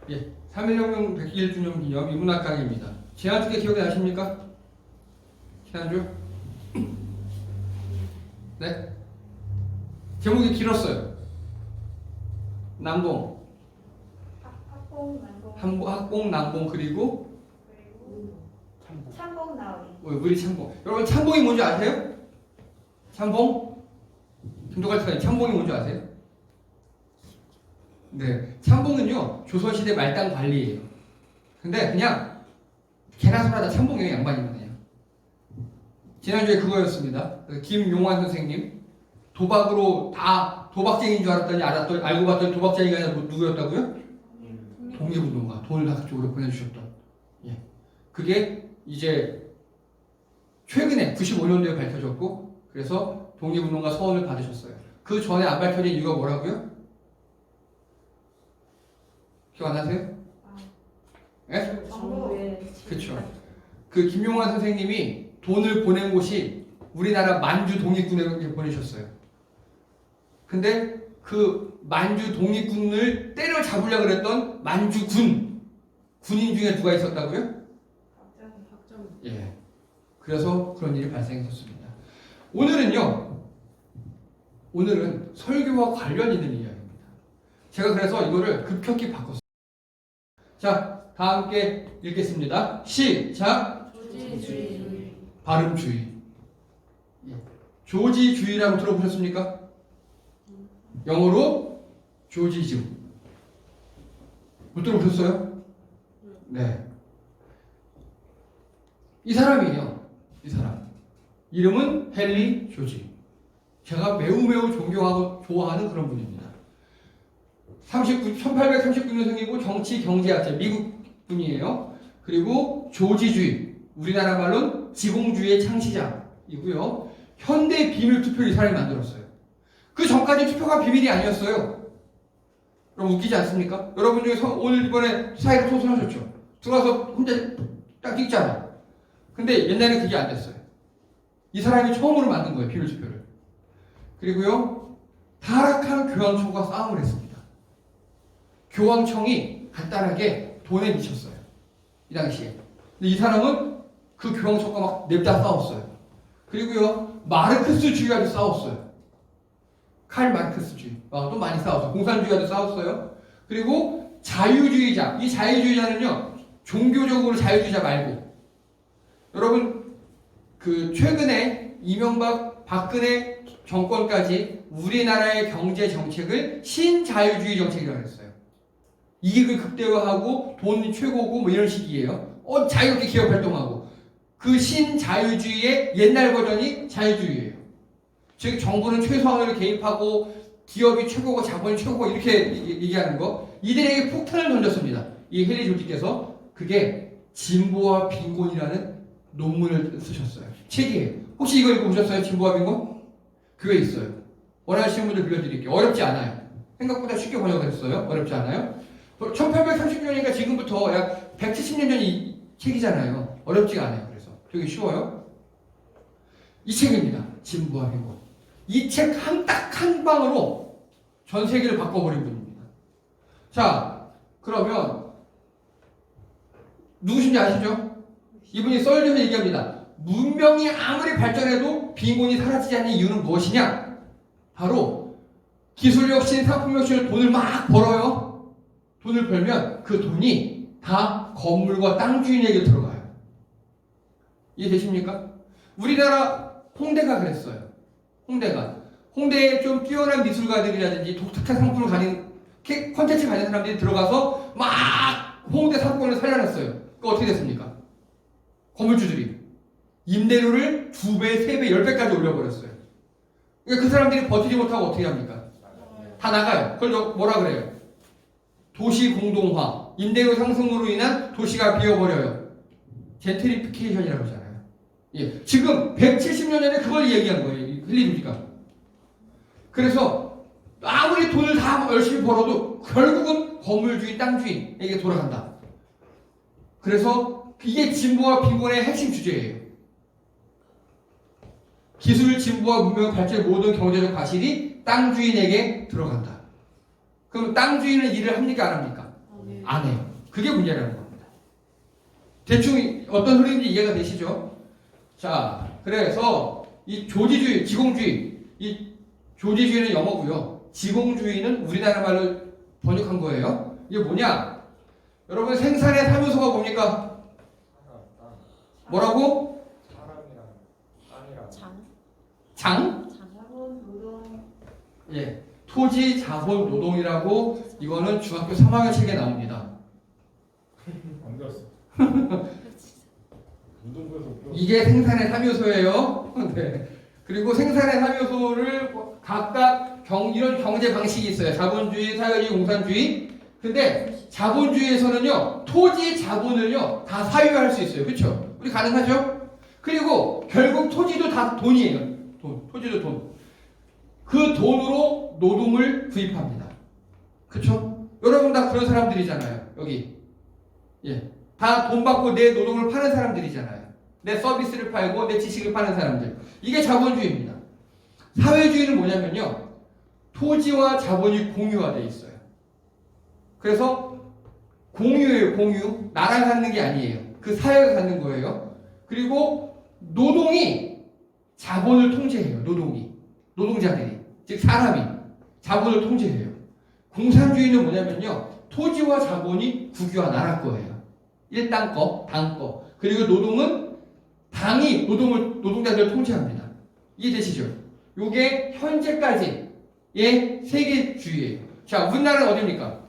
예, 3.1혁명 100주년 기념 인문학 강의입니다. 지난주 게 기억이 나십니까? 지난주? 네? 제목이 길었어요. 남봉. 학봉, 남봉, 그리고 참봉 나오리. 우리 참봉. 여러분 참봉이 뭔지 아세요? 참봉? 김도갈트가 참봉이 뭔지 아세요? 네, 참봉은요 조선시대 말단 관리예요. 근데 그냥 개나 소나 다 참봉이에요. 양반이면 그냥. 지난주에 그거였습니다. 김용환 선생님 도박으로 다 도박쟁이인 줄 알았더니 알고 봤더니 도박쟁이가 아니라 누구였다고요? 독립운동가. 돈을 다 그쪽으로 보내주셨던. 예, 그게 이제 최근에 95년도에 밝혀졌고, 그래서 독립운동가 서원을 받으셨어요. 그 전에 안 밝혀진 이유가 뭐라고요? 기억 안 나세요? 예? 그렇죠. 그 김용환 선생님이 돈을 보낸 곳이 우리나라 만주 독립군에 보내셨어요. 근데 그 만주 독립군을 때려잡으려고 그랬던 만주 군인 중에 누가 있었다고요? 예. 그래서 그런 일이 발생했었습니다. 오늘은 설교와 관련 있는 이야기입니다. 제가 그래서 이거를 급격히 바꿨어요. 자, 다 함께 읽겠습니다. 시작. 조지주의. 발음주의. 예. 조지주의라고 들어보셨습니까? 영어로 조지즘. 못 들어보셨어요? 네. 이 사람이에요. 이 사람. 이름은 헨리 조지. 제가 매우 존경하고 좋아하는 그런 분입니다. 1839년생이고 정치 경제학자, 미국 분이에요. 그리고 조지주의, 우리나라 말로는 지공주의의 창시자이고요. 현대 비밀 투표를 이 사람이 만들었어요. 그 전까지 투표가 비밀이 아니었어요. 여러분 웃기지 않습니까? 여러분 중에 오늘 이번에 사회를 통솔하셨죠? 들어와서 혼자 딱 찍잖아. 근데 옛날에는 그게 안 됐어요. 이 사람이 처음으로 만든 거예요, 비밀 투표를. 그리고요, 타락한 교황청과 싸움을 했습니다. 교황청이 간단하게 돈에 미쳤어요. 이 당시에. 근데 이 사람은 그 교황청과 막 냅다 싸웠어요. 그리고요, 마르크스주의와도 싸웠어요. 칼 마르크스주의. 또 많이 싸웠어요. 공산주의와도 싸웠어요. 그리고 자유주의자. 이 자유주의자는요, 종교적으로 자유주의자 말고. 여러분, 그 최근에 이명박, 박근혜 정권까지 우리나라의 경제 정책을 신자유주의 정책이라고 했어요. 이익을 극대화하고 돈이 최고고 뭐 이런 식이에요. 자유롭게 기업 활동하고. 그 신자유주의의 옛날 버전이 자유주의예요. 즉 정부는 최소한으로 개입하고 기업이 최고고 자본이 최고고 이렇게 얘기하는 거. 이들에게 폭탄을 던졌습니다. 이 헨리 조지께서. 그게 진보와 빈곤이라는 논문을 쓰셨어요. 책이에요. 혹시 이거 읽어보셨어요? 진보와 빈곤? 교회에 있어요. 원하시는 분들 빌려드릴게요. 어렵지 않아요. 생각보다 쉽게 번역했어요. 어렵지 않아요. 1830년이니까 지금부터 약 170년 전 이 책이잖아요. 어렵지가 않아요. 그래서 되게 쉬워요. 이 책입니다. 진보와 빈곤. 이 책 딱 한 방으로 전 세계를 바꿔버린 분입니다. 자, 그러면 누구신지 아시죠? 이분이 썰려서 얘기합니다. 문명이 아무리 발전해도 빈곤이 사라지지 않는 이유는 무엇이냐? 바로 기술혁신, 상품혁신을 돈을 막 벌어요. 돈을 벌면 그 돈이 다 건물과 땅 주인에게 들어가요. 이해되십니까? 우리나라 홍대가 그랬어요. 홍대에 좀 뛰어난 미술가들이라든지 독특한 상품을 가진 콘텐츠 가진 사람들이 들어가서 막 홍대 상권을 살려놨어요. 그 어떻게 됐습니까? 건물주들이 임대료를 2배, 3배, 10배까지 올려버렸어요. 그러니까 그 사람들이 버티지 못하고 어떻게 합니까? 다 나가요. 그걸 뭐라 그래요? 도시 공동화, 임대료 상승으로 인한 도시가 비어버려요. 젠트리피케이션이라고 하잖아요. 예, 지금 170년 전에 그걸 얘기한 거예요. 헨리 조지가. 그래서 아무리 돈을 다 열심히 벌어도 결국은 건물주의, 땅주인에게 돌아간다. 그래서 이게 진보와 빈곤의 핵심 주제예요. 기술 진보와 문명 발전의 모든 경제적 과실이 땅 주인에게 들어간다. 그럼 땅 주인은 일을 합니까 안 합니까? 안 해요. 그게 문제라는 겁니다. 대충 어떤 소리인지 이해가 되시죠? 자, 그래서 이 조지주의, 지공주의, 이 조지주의는 영어고요. 지공주의는 우리나라 말로 번역한 거예요. 이게 뭐냐? 여러분 생산의 3요소가 뭡니까? 뭐라고? 사람이랑 땅이랑 장? 자본, 노동. 예. 토지, 자본, 노동이라고 이거는 중학교 3학년 책에 나옵니다. 안 들었어. 운동부에서 배웠어. 이게 생산의 3요소예요. 네. 그리고 생산의 3요소를 각각 이런 경제 방식이 있어요. 자본주의, 사회주의, 공산주의. 근데 자본주의에서는요, 토지, 자본을요, 다 사유할 수 있어요. 그렇죠? 우리 가능하죠? 그리고 결국 토지도 다 돈이에요. 토지도 돈. 그 돈으로 노동을 구입합니다. 그렇죠? 여러분 다 그런 사람들이잖아요. 여기. 예. 다 돈 받고 내 노동을 파는 사람들이잖아요. 내 서비스를 팔고 내 지식을 파는 사람들. 이게 자본주의입니다. 사회주의는 뭐냐면요. 토지와 자본이 공유화되어 있어요. 그래서 공유예요, 공유. 나랑 갖는 게 아니에요. 그 사회가 갖는 거예요. 그리고 노동이 자본을 통제해요. 노동자들이. 즉 사람이 자본을 통제해요. 공산주의는 뭐냐면요. 토지와 자본이 국유화 나라 거예요. 일당 거, 당 거. 그리고 노동은 당이 노동자들을 통제합니다. 이해되시죠? 요게 현재까지의 세계주의예요. 자, 우리나라는 어디입니까?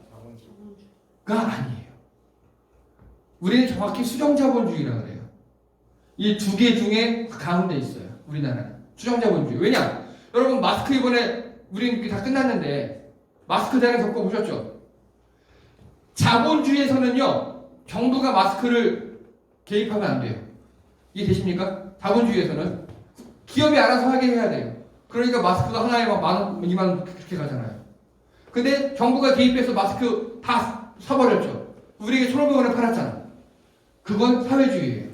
가 아니에요. 우리는 정확히 수정자본주의라고 그래요. 이 두 개 중에 가운데 있어요. 우리나라는 수정자본주의. 왜냐? 여러분 마스크 이번에 우리는 다 끝났는데 마스크 대란 겪어보셨죠? 자본주의에서는요. 정부가 마스크를 개입하면 안 돼요. 이해되십니까? 자본주의에서는 기업이 알아서 하게 해야 돼요. 그러니까 마스크가 하나에 막 10,000원, 20,000원 그렇게 가잖아요. 근데 정부가 개입해서 마스크 다 사버렸죠. 우리에게 1,500원에 팔았잖아. 그건 사회주의예요.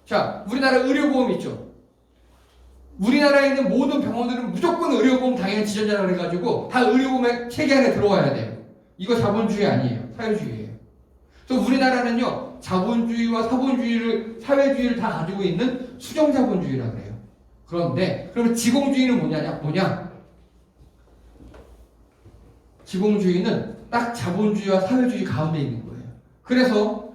자, 우리나라 의료보험 있죠. 우리나라에 있는 모든 병원들은 무조건 의료보험 당연히 지정자라 그래가지고 다 의료보험의 체계 안에 들어와야 돼요. 이거 자본주의 아니에요. 사회주의예요. 그래서 우리나라는요. 자본주의와 사회주의를 다 가지고 있는 수정자본주의라고 해요. 그런데 그러면 지공주의는 뭐냐? 지공주의는 딱 자본주의와 사회주의 가운데 있는 거예요. 그래서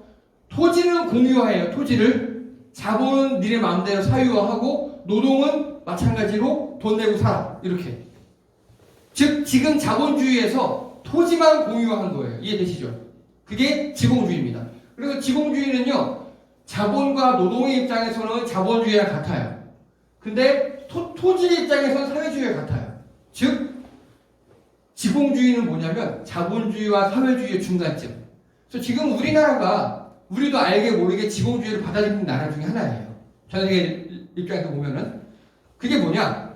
토지는 공유화해요. 토지를 자본은 니네 마음대로 사유화하고 노동은 마찬가지로 돈 내고 살아. 이렇게. 즉 지금 자본주의에서 토지만 공유화한 거예요. 이해되시죠? 그게 지공주의입니다. 그래서 지공주의는요. 자본과 노동의 입장에서는 자본주의와 같아요. 근데 토지의 입장에서는 사회주의와 같아요. 즉 지공주의는 뭐냐면 자본주의와 사회주의의 중간점. 그래서 지금 우리도 알게 모르게 지공주의를 받아들이는 나라 중에 하나예요. 전 세계 입장에서 보면은 그게 뭐냐?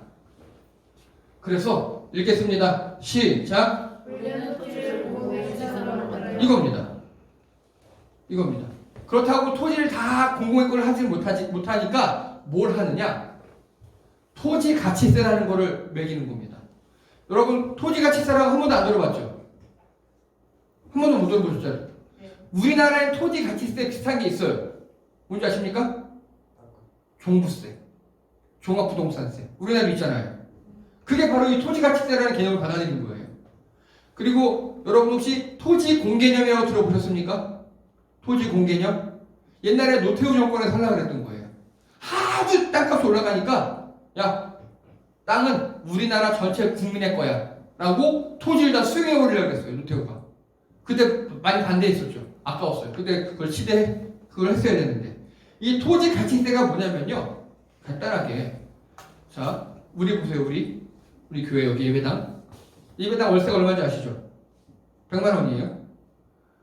그래서 읽겠습니다. 시작. 이겁니다. 그렇다고 토지를 다 공공의 걸 하지 못하니까 뭘 하느냐? 토지 가치세라는 거를 매기는 겁니다. 여러분 토지 가치세라고 한 번도 안 들어봤죠? 한 번도 못 들어보셨잖아요. 우리나라엔 토지 가치세 비슷한 게 있어요. 뭔지 아십니까? 종부세, 종합부동산세. 우리나라도 있잖아요. 그게 바로 이 토지 가치세라는 개념을 받아들이는 거예요. 그리고 여러분 혹시 토지 공개념이라고 들어보셨습니까? 토지 공개념? 옛날에 노태우 정권에서 하려고 그랬던 거예요. 아주 땅값이 올라가니까 야 땅은 우리나라 전체 국민의 거야 라고 토지를 다 수용해버리려고 그랬어요. 노태우가. 그때 많이 반대했었죠. 아까웠어요. 그때 그걸 했어야 되는데 이 토지 가치세가 뭐냐면요. 간단하게 자 우리 보세요. 우리 교회 여기 예배당 월세가 얼마인지 아시죠? 100만 원이에요.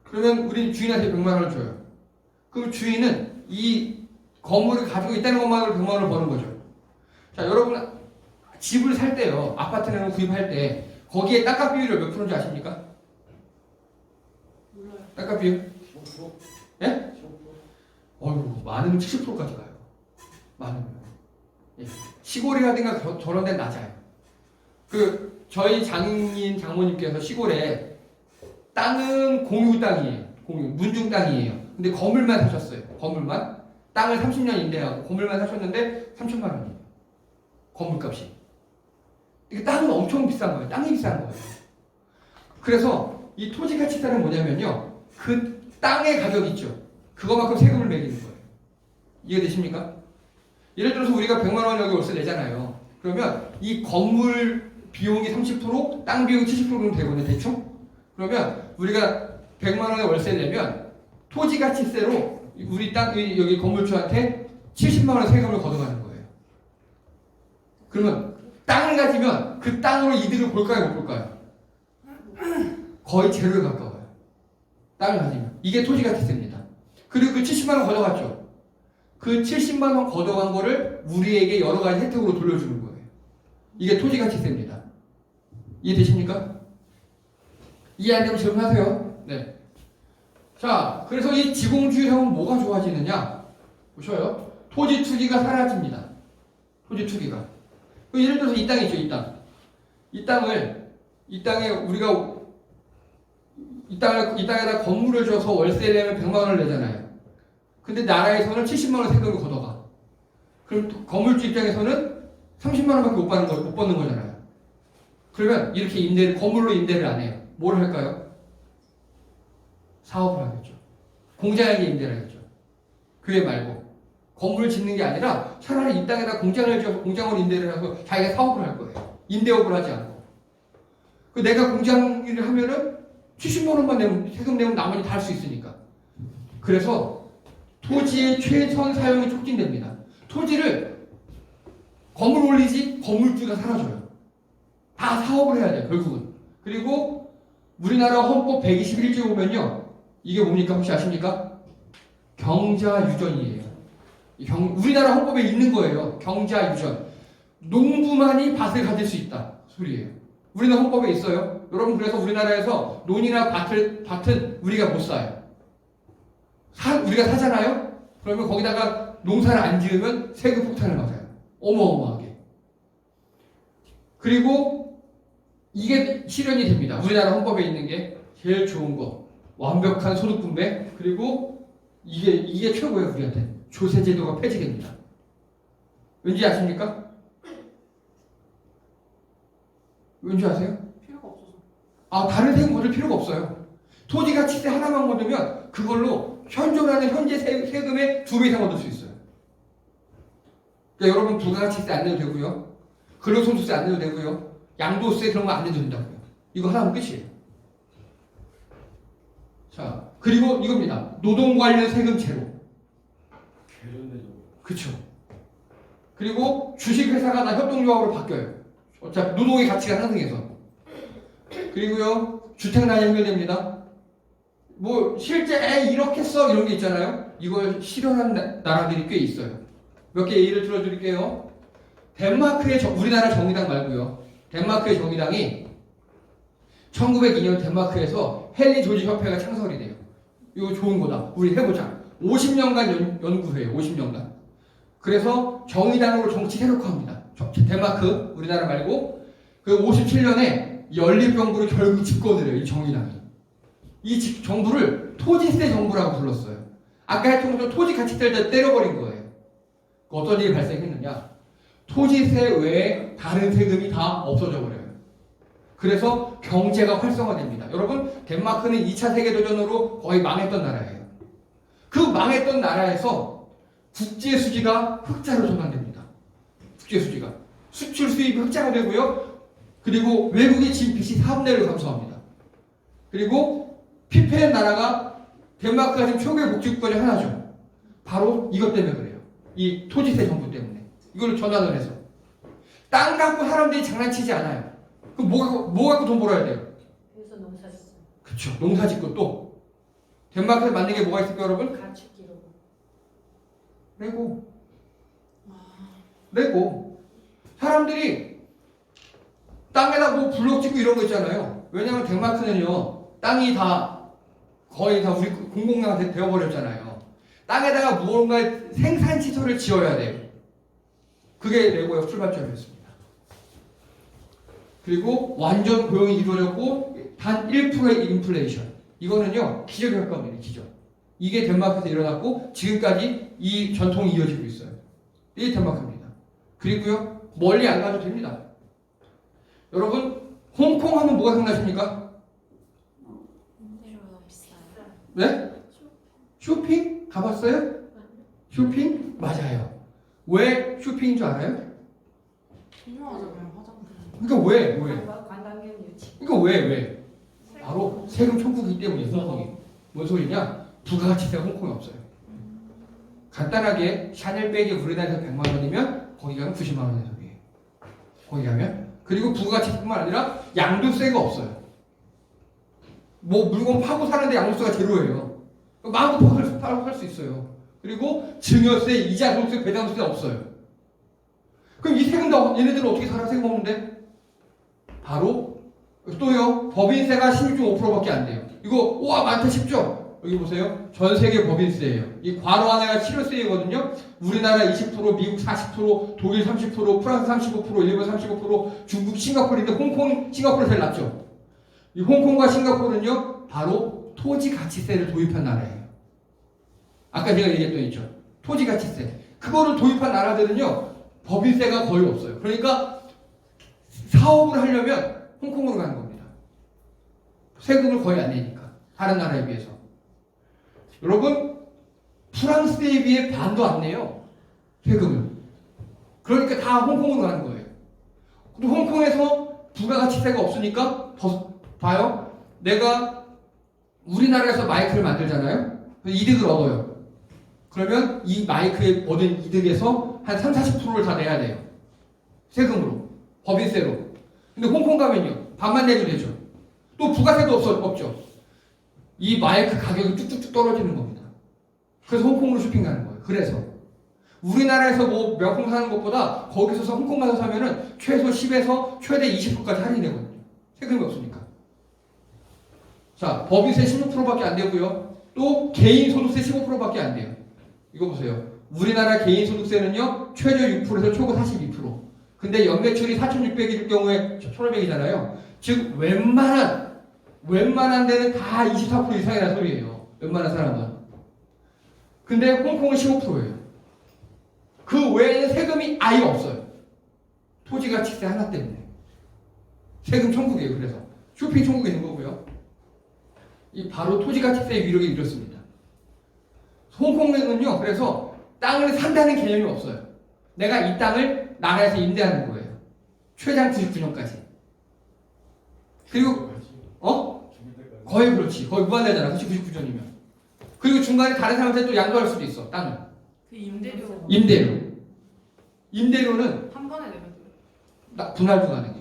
그러면 우리 주인한테 100만 원을 줘요. 그럼 주인은 이 건물을 가지고 있다는 것만으로 100만 원을 버는 거죠. 자 여러분 집을 살 때요. 아파트를 구입할 때 거기에 땅값 비율이 몇 프로인지 아십니까? 몰라요. 땅값 비율? 예? 어휴 많으면 70%까지 가요. 많으면. 예. 시골이라든가 저런 데는 낮아요. 저희 장모님께서 시골에 땅은 공유 땅이에요. 공유, 문중 땅이에요. 근데 건물만 사셨어요. 건물만. 땅을 30년 임대하고 건물만 사셨는데 3천만 원이에요. 건물값이. 이게 땅은 엄청 비싼 거예요. 땅이 비싼 거예요. 그래서 이 토지 가치세는 뭐냐면요. 그 땅의 가격 있죠. 그거만큼 세금을 매기는 거예요. 이해되십니까? 예를 들어서 우리가 100만 원 여기 월세 내잖아요. 그러면 이 건물 비용이 30%, 땅 비용이 70%는 되거든요. 대충? 그러면 우리가 100만 원의 월세 내면 토지 가치세로 우리 땅 여기 건물주한테 70만 원 세금을 걷어가는 거예요. 그러면 땅을 가지면 그 땅으로 이득을 볼까요, 못 볼까요? 거의 제로에 가까워요. 땅을 가지면. 이게 토지 가치세입니다. 그리고 그 70만 원 걷어갔죠. 그 70만 원 걷어간 거를 우리에게 여러 가지 혜택으로 돌려주는 거예요. 이게 토지 가치세입니다. 이해되십니까? 이해 안 되면 질문하세요. 네. 자, 그래서 이 지공주의하면 뭐가 좋아지느냐? 보셔요. 토지 투기가 사라집니다. 토지 투기가. 예를 들어서 이 땅이 있죠, 이 땅. 이 땅에 우리가 이 땅에다 건물을 줘서 월세 내면 100만 원을 내잖아요. 근데 나라에서는 70만 원 세금을 걷어가. 그럼 건물주 입장에서는 30만 원밖에 못 받는 거잖아요. 그러면 이렇게 건물로 임대를 안 해요. 뭘 할까요? 사업을 하겠죠. 공장에게 임대를 하겠죠. 교회 말고. 건물을 짓는 게 아니라 차라리 이 땅에다 공장을 지어서 공장을 임대를 해서 자기가 사업을 할 거예요. 임대업을 하지 않고. 내가 공장 일을 하면은 70만 원만 내면, 세금 내면 나머지 다 할 수 있으니까. 그래서 토지의 최선 사용이 촉진됩니다. 토지를 건물 올리지 건물주가 사라져요. 다 사업을 해야 돼요, 결국은. 그리고 우리나라 헌법 121조에 보면요. 이게 뭡니까? 혹시 아십니까? 경자유전이에요. 우리나라 헌법에 있는 거예요. 경자유전. 농부만이 밭을 가질 수 있다. 소리예요. 우리나라 헌법에 있어요. 여러분, 그래서 우리나라에서 논이나 밭은 우리가 못 사요. 우리가 사잖아요? 그러면 거기다가 농사를 안 지으면 세금 폭탄을 맞아요. 어마어마하게. 그리고 이게 실현이 됩니다. 우리나라 헌법에 있는 게 제일 좋은 거. 완벽한 소득 분배. 그리고 이게 최고예요, 우리한테. 조세 제도가 폐지됩니다. 왠지 아십니까? 왠지 아세요? 필요가 없어서. 다른 세금 걷을 필요가 없어요. 토지 가치세 하나만 걷으면 그걸로 현존하는 현재 세금의 2배 이상 얻을 수 있어요. 그러니까 여러분 부가가치세 안 내도 되고요. 근로소득세 안 내도 되고요. 양도세 그런 거 안 내도 된다고요. 이거 하나면 끝이에요. 자, 그리고 이겁니다. 노동 관련 세금 제로. 개존대죠. 그쵸. 그리고 주식회사가 다 협동조합으로 바뀌어요. 어차피 노동의 가치가 상승해서. 그리고요, 주택난이 해결됩니다. 뭐, 실제 이렇게 써 이런 게 있잖아요. 이걸 실현한 나라들이 꽤 있어요. 몇 개 예를 들어드릴게요. 우리나라 정의당 말고요. 덴마크의 정의당이 1902년 덴마크에서 헨리 조지 협회가 창설이 돼요. 이거 좋은 거다. 우리 해보자. 50년간 연구해요. 50년간. 그래서 정의당으로 정치 세력화합니다. 덴마크, 우리나라 말고. 그 57년에 연립정부를 결국 집권을 해요. 이 정의당이. 이 정부를 토지세 정부라고 불렀어요. 아까 했던 것처럼 토지 가치세를 때려버린 거예요. 어떤 일이 발생했느냐. 토지세 외에 다른 세금이 다 없어져 버려요. 그래서 경제가 활성화됩니다. 여러분, 덴마크는 2차 세계대전으로 거의 망했던 나라예요. 그 망했던 나라에서 국제 수지가 흑자로 전환됩니다. 국제 수지가. 수출 수입이 흑자가 되고요. 그리고 외국의 진 빚이 4분의 1로 감소합니다. 그리고 피폐한 나라가 덴마크가 지금 최고의 복지국가 중 하나죠. 바로 이것 때문에 그래요. 이 토지세 정부 때문에. 이걸 전환을 해서. 땅 갖고 사람들이 장난치지 않아요. 그럼 뭐 갖고 돈 벌어야 돼요? 그래서 농사 짓고. 그쵸. 농사 짓고 또. 덴마크에 맞는 게 뭐가 있을까요, 여러분? 가축기르고. 레고. 사람들이 땅에다 뭐 블록 짓고 이런 거 있잖아요. 왜냐면 덴마크는요, 땅이 거의 다 우리 공공나가 되어버렸잖아요. 땅에다가 무언가 생산시설을 지어야 돼요. 그게 레고의 출발점이었습니다. 그리고 완전 고용이 이루어졌고 단 1%의 인플레이션. 이거는요, 기적에 가까운 기적. 이게 덴마크에서 일어났고 지금까지 이 전통이 이어지고 있어요. 이게 덴마크입니다. 그리고요, 멀리 안 가도 됩니다. 여러분, 홍콩 하면 뭐가 생각나십니까? 임대료가 비싸요. 네? 쇼핑? 가봤어요? 쇼핑? 맞아요. 왜 쇼핑인 줄 알아요? 유명하잖아요, 화장품. 그러니까 왜? 관광객 유치. 그러니까 왜? 바로 세금 천국이기 때문이에요. 홍콩이. 뭔 소리냐? 부가가치세가 홍콩에 없어요. 간단하게 샤넬 백이 우리나라에서 100만 원이면 거기 가면 90만 원의 소리예요. 거기 가면. 그리고 부가가치뿐만 아니라 양도세가 없어요. 뭐 물건 파고 사는데 양도세가 제로예요. 마음껏 팔고 살 수 있어요. 그리고 증여세, 이자 소득세, 배당세 없어요. 그럼 이 세금 다 얘네들은 어떻게 살아? 세금 없는데? 바로 또요, 법인세가 16.5%밖에 안 돼요. 이거 와 많다 싶죠? 여기 보세요. 전 세계 법인세예요. 이 괄호 하나가 실효세이거든요. 우리나라 20%, 미국 40%, 독일 30%, 프랑스 35%, 일본 35%, 중국, 싱가포르인데 홍콩, 싱가포르 제일 낮죠. 이 홍콩과 싱가포르는요, 바로 토지가치세를 도입한 나라예요. 아까 제가 얘기했던 있죠. 토지가치세. 그거를 도입한 나라들은요, 법인세가 거의 없어요. 그러니까 사업을 하려면 홍콩으로 가는 겁니다. 세금을 거의 안 내니까. 다른 나라에 비해서. 여러분, 프랑스에 비해 반도 안 내요. 세금을. 그러니까 다 홍콩으로 가는 거예요. 또 홍콩에서 부가가치세가 없으니까 봐요. 내가 우리나라에서 마이크를 만들잖아요. 이득을 얻어요. 그러면 이 마이크에 얻은 이득에서 한 30-40%를 다 내야 돼요. 세금으로. 법인세로. 근데 홍콩 가면요. 반만 내도 되죠. 또 부가세도 없죠. 이 마이크 가격이 뚝뚝뚝 떨어지는 겁니다. 그래서 홍콩으로 쇼핑 가는 거예요. 그래서 우리나라에서 뭐 명품 사는 것보다 거기서 홍콩 가서 사면은 최소 10에서 최대 20%까지 할인되거든요. 세금이 없으니까. 자, 법인세 16%밖에 안 되고요. 또 개인 소득세 15%밖에 안 돼요. 이거 보세요. 우리나라 개인 소득세는요, 최저 6%에서 초과 42%. 근데 연매출이 4,600일 경우에 1,500이잖아요. 즉 웬만한 데는 다 24% 이상이라는 소리예요. 웬만한 사람은. 근데 홍콩은 15%예요. 그 외에는 세금이 아예 없어요. 토지가치세 하나 때문에. 세금 천국이에요. 그래서 쇼핑 천국에 있는 거고요. 이 바로 토지가치세의 위력이 이렇습니다. 홍콩은요, 그래서 땅을 산다는 개념이 없어요. 내가 이 땅을 나라에서 임대하는 거예요. 최장 99년까지. 그리고 거의 그렇지. 거의 무한대잖아. 그치? 99년이면. 그리고 중간에 다른 사람한테 또 양도할 수도 있어. 땅을. 그 임대료. 임대료는 한 번에 내면 돼요. 분할 불가능해.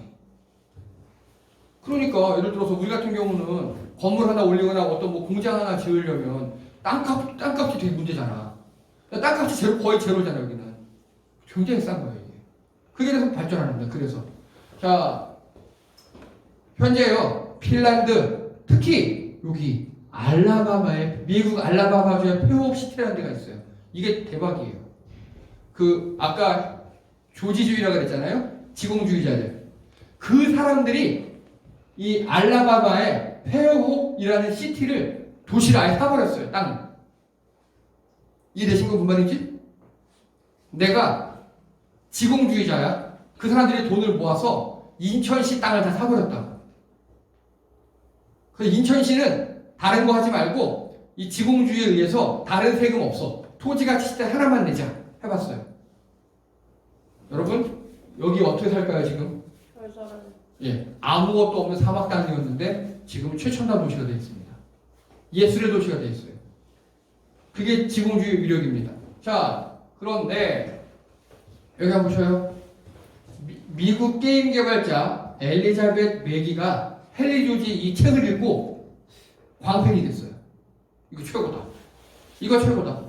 그러니까 예를 들어서 우리 같은 경우는 건물 하나 올리거나 어떤 뭐 공장 하나 지으려면 땅값이 되게 문제잖아. 땅값이 거의 제로잖아. 여기는 굉장히 싼 거예요. 이게. 그게 돼서 발전하는 겁니다. 그래서 자, 현재요 핀란드, 특히 여기 미국 알라바마주에 페오시티라는 데가 있어요. 이게 대박이에요. 그 아까 조지주의라고 그랬잖아요. 지공주의자들. 그 사람들이 이 알라바마의 페어홉이라는 시티를 도시를 아예 사버렸어요. 땅을. 이해되신 거 무슨 말인지? 내가 지공주의자야. 그 사람들이 돈을 모아서 인천시 땅을 다 사버렸다. 그래서 인천시는 다른 거 하지 말고 이 지공주의에 의해서 다른 세금 없어. 토지가치세 하나만 내자. 해봤어요. 여러분 여기 어떻게 살까요 지금? 예, 아무것도 없는 사막 땅이었는데 지금은 최첨단 도시가 되어 있습니다. 예술의 도시가 되어 있어요. 그게 지공주의 위력입니다. 자, 그런데 여기 한번 보셔요. 미국 게임 개발자 엘리자벳 매기가 헨리 조지 이 책을 읽고 광팬이 됐어요. 이거 최고다. 이거 최고다.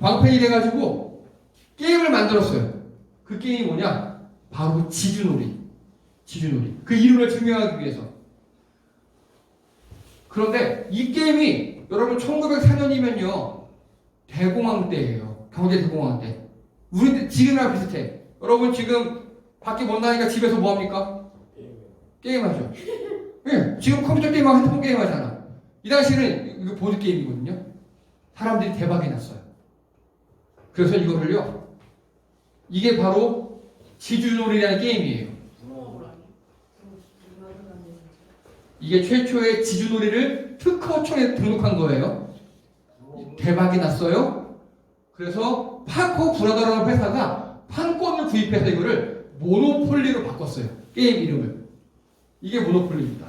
광팬이 돼가지고 게임을 만들었어요. 그 게임이 뭐냐? 바로 지주놀이. 그 이름을 증명하기 위해서. 그런데 이 게임이 여러분 1904년이면요 대공황 때예요. 경제 대공황 때. 우리 지금이랑 비슷해. 여러분 지금 밖에 못 나니까 집에서 뭐 합니까? 게임하죠. 예, 지금 컴퓨터 게임하고 핸드폰 게임 하잖아. 이 당시에는 이거 보드 게임이거든요. 사람들이 대박이 났어요. 그래서 이거를요, 이게 바로 지주놀이라는 게임이에요. 부모를 아니. 이게 최초의 지주놀이를 특허청에 등록한 거예요. 대박이 났어요. 그래서 파코 브라더라는 회사가 판권을 구입해서 이거를 모노폴리로 바꿨어요. 게임 이름을. 이게 모노폴리입니다.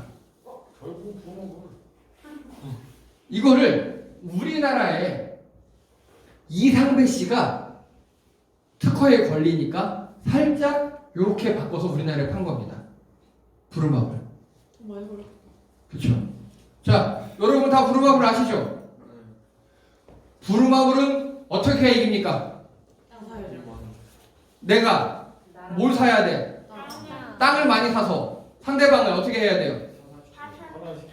결국 부모가 이거를 우리나라에 이상배 씨가 특허에 걸리니까 살짝 이렇게 바꿔서 우리나라에 판 겁니다. 부루마블. 많이 걸려. 그렇죠. 자, 여러분 다 부루마블 아시죠? 부루마블은 어떻게 해야 이깁니까? 땅 사야죠. 내가 뭘 사야 돼? 땅을 많이 사서 상대방을 어떻게 해야 돼요? 하나씩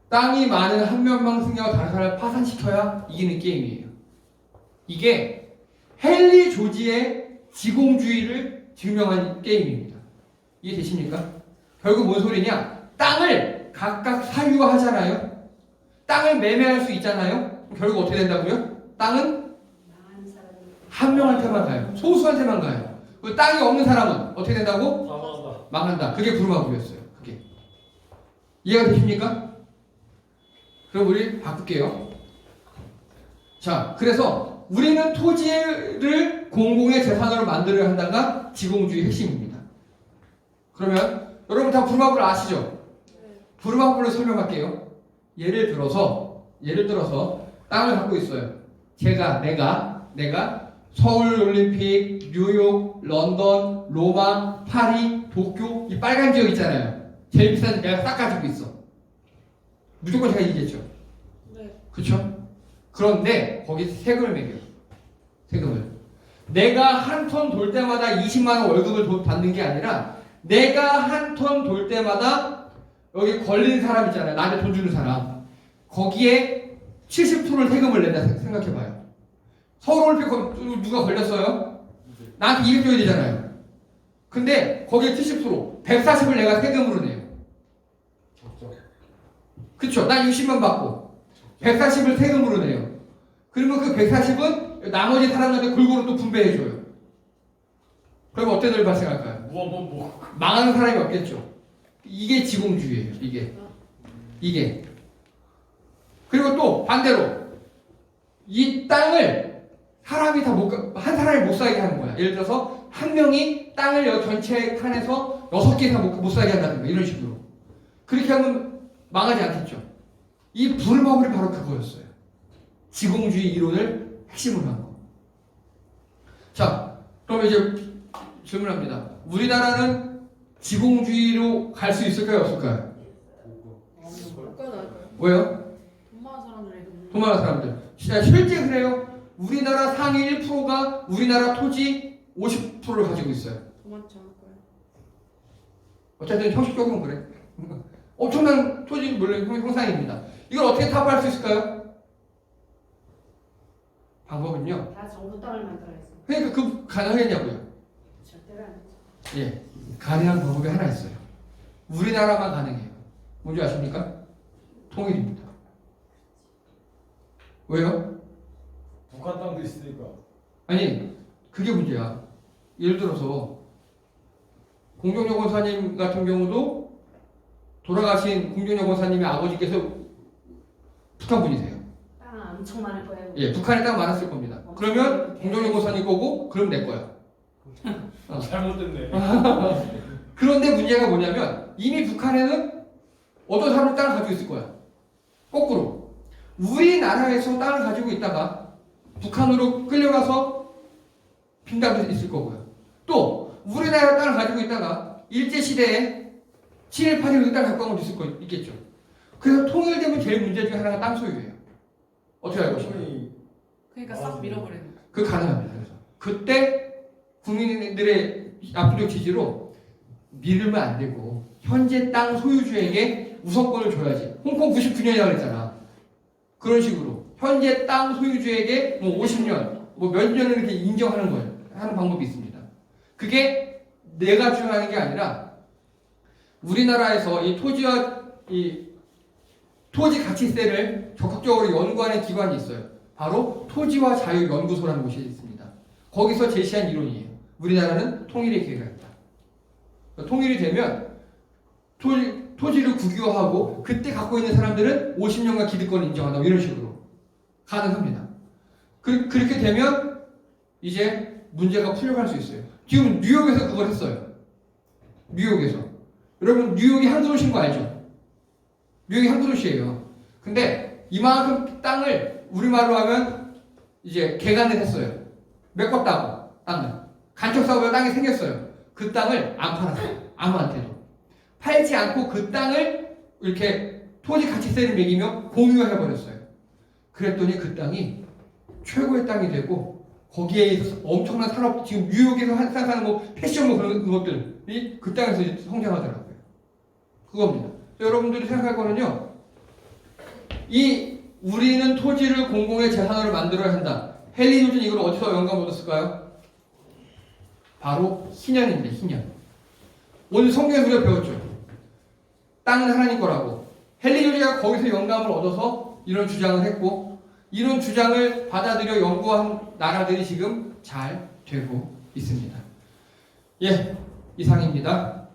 땅이 많은 한 명만 승리하고 다른 사람을 파산시켜야 이기는 게임이에요. 이게 헨리 조지의 지공주의를 증명한 게임입니다. 이해되십니까? 결국 뭔 소리냐? 땅을 각각 사유하잖아요. 땅을 매매할 수 있잖아요. 결국 어떻게 된다고요? 땅은 한 명한테만 가요. 소수한테만 가요. 그 땅이 없는 사람은 어떻게 된다고? 사망한다. 망한다. 그게 부루마블이었어요. 그게. 이해가 되십니까? 그럼 우리 바꿀게요. 자, 그래서 우리는 토지를 공공의 재산으로 만들어야 한다가 지공주의 핵심입니다. 그러면 여러분 다 부루마블 아시죠? 부루마블을 설명할게요. 예를 들어서 땅을 갖고 있어요. 내가 서울 올림픽, 뉴욕, 런던, 로마, 파리, 도쿄 이 빨간 지역 있잖아요. 제일 비싼 데 내가 싹 가지고 있어. 무조건 제가 이기겠죠. 네. 그렇죠? 그런데 거기 세금을 매겨요. 세금을. 내가 한 톤 돌 때마다 20만 원 월급을 받는 게 아니라 내가 한 톤 돌 때마다 여기 걸린 사람 있잖아요. 나한테 돈 주는 사람. 거기에 70%를 세금을 낸다 생각해봐요. 서울올림픽 누가 걸렸어요? 나한테 200 줘야 되잖아요. 근데 거기에 70%, 140을 내가 세금으로 내요. 적적. 그쵸? 난 60만 받고 140을 세금으로 내요. 그러면 그 140은 나머지 사람들한테 골고루 또 분배해줘요. 그러면 어떤 일이 발생할까요? 무한반복. 망하는 사람이 없겠죠. 이게 지공주의예요. 이게. 그리고 또 반대로 이 땅을 사람이 한 사람이 못 살게 하는 거야. 예를 들어서 한 명이 땅을 전체 칸에서 6개 이상 못 살게 한다든가 이런 식으로. 그렇게 하면 망하지 않겠죠. 이 부루마블이 바로 그거였어요. 지공주의 이론을 핵심으로 한 거. 자, 그럼 이제 질문합니다. 우리나라는 지공주의로 갈 수 있을까요? 없을까요? 물가는 알까요? 왜요? 돈 많은 사람들에게 돈 많은 사람들. 실제 그래요. 우리나라 상위 1%가 우리나라 토지 50%를 가지고 있어요. 돈 많지 않을까요? 어쨌든 형식적으로는 그래. 엄청난 토지 물론 형상입니다. 이걸 어떻게 타파할 수 있을까요? 방법은요. 다 정부 땅을 만들어야지. 그러니까 그 가능하겠냐고요. 절대로 안 되죠. 예, 가능한 방법이 하나 있어요. 우리나라만 가능해요. 뭔지 아십니까? 통일입니다. 왜요? 북한 땅도 있으니까. 아니, 그게 문제야. 예를 들어서 공정여 권사님 같은 경우도 돌아가신 공정여 권사님의 아버지께서 북한 분이세요. 땅 엄청 많을 거예요. 예, 북한에 딱 많았을 겁니다. 그러면 공정여 권사님 거고, 그럼 내 거야. 잘못됐네. 그런데 문제가 뭐냐면 이미 북한에는 어떤 사람은 땅을 가지고 있을 거야. 거꾸로 우리나라에서 땅을 가지고 있다가 북한으로 끌려가서 빈답도 있을 거고요. 또 우리나라 땅을 가지고 있다가 일제시대에 7.1, 8.1 땅을 갖고 온 것도 있겠죠. 그래서 통일되면 제일 문제 중에 하나가 땅 소유예요. 어떻게 알고 싶어요? 그러니까 싹 밀어버리는 거. 그 가능합니다. 그래서 그때 국민들의 압도적 지지로 밀으면 안 되고 현재 땅 소유주에게 우선권을 줘야지. 홍콩 99년이라고 그랬잖아. 그런 식으로 현재 땅 소유주에게 뭐 50년, 뭐 몇 년을 이렇게 인정하는 거예요. 하는 방법이 있습니다. 그게 내가 주장하는 게 아니라 우리나라에서 이 토지와 이 토지 가치세를 적극적으로 연구하는 기관이 있어요. 바로 토지와 자유연구소라는 곳이 있습니다. 거기서 제시한 이론이에요. 우리나라는 통일의 기회가 있다. 통일이 되면 토지를 국유화하고 그때 갖고 있는 사람들은 50년간 기득권을 인정한다. 이런 식으로 가능합니다. 그렇게 되면 이제 문제가 풀려갈 수 있어요. 지금 뉴욕에서 그걸 했어요. 뉴욕에서. 여러분 뉴욕이 한 도시인 거 알죠? 뉴욕이 한 도시예요. 근데 이만큼 땅을 우리말로 하면 이제 개간을 했어요. 메꿨다고 땅을. 간척사고가 땅이 생겼어요. 그 땅을 안 팔았어요. 아무한테도. 팔지 않고 그 땅을 이렇게 토지 가치세를 매기며 공유해버렸어요. 그랬더니 그 땅이 최고의 땅이 되고 거기에 있어서 엄청난 산업, 지금 뉴욕에서 생산하는 뭐 패션 뭐 그런 것들이 그 땅에서 이제 성장하더라고요. 그겁니다. 여러분들이 생각할 거는요, 우리는 토지를 공공의 재산으로 만들어야 한다. 헨리 조지는 이걸 어디서 영감 얻었을까요? 바로 희년입니다. 희년. 오늘 성경에서 우리가 배웠죠. 땅은 하나님 거라고. 헨리 조지가 거기서 영감을 얻어서 이런 주장을 했고, 이런 주장을 받아들여 연구한 나라들이 지금 잘 되고 있습니다. 예, 이상입니다.